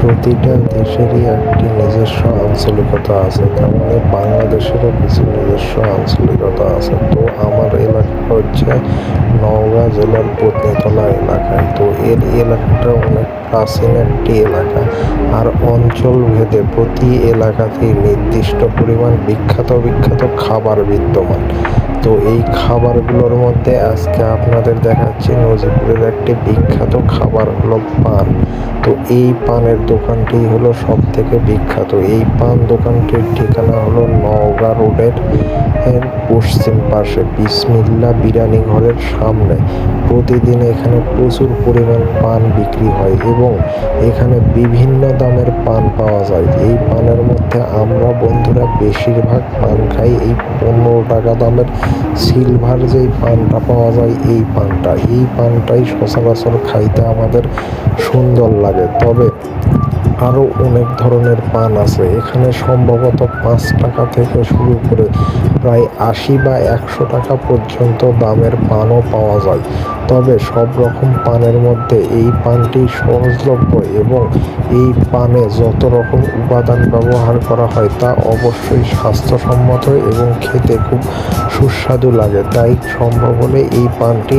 প্রতিটা দেশেরই একটি নিজস্ব আঞ্চলিকতা আছে, তার মানে বাংলাদেশেরও কিছু নিজস্ব আঞ্চলিকতা আছে। তো আমার এলাকা হচ্ছে নওগাঁ জেলার পত্নীতলা এলাকায়। তো এর এলাকাটা অনেক প্রাচীন একটি এলাকা, আর অঞ্চল ভেদে প্রতি এলাকাতেই নির্দিষ্ট পরিমাণ বিখ্যাত বিখ্যাত খাবার বিদ্যমান। তো এই খাবারগুলোর মধ্যে আজকে আপনাদের দেখাচ্ছি নজিপুরের একটি বিখ্যাত খাবার হলো পান। তো এই পানের দোকানটি হলো সব থেকে বিখ্যাত। এই পান দোকানটির ঠিকানা হলো নওগাঁ রোডের পশ্চিম পাশে বিসমিল্লা বিরিয়ানি ঘরের সামনে। প্রতিদিন এখানে প্রচুর পরিমাণ পান বিক্রি হয় এবং এখানে বিভিন্ন দামের পান পাওয়া যায়। এই পানের মধ্যে আমরা বন্ধুরা বেশিরভাগ পান খাই এই 15 টাকা দামের সিলভার যেই পানটা পাওয়া যায়, এই পানটাই সচরাচর খাইতে আমাদের সুন্দর লাগে। তবে আরও অনেক ধরনের পান আছে এখানে, সম্ভবত 5 টাকা থেকে শুরু করে প্রায় 80 বা 100 টাকা পর্যন্ত দামের পানও পাওয়া যায়। তবে সব রকম পানের মধ্যে এই পানটি সহজলভ্য এবং এই পানে যত রকম উপাদান ব্যবহার করা হয় তা অবশ্যই স্বাস্থ্যসম্মত এবং খেতে খুব সুস্বাদু লাগে। তাই সম্ভব হলে এই পানটি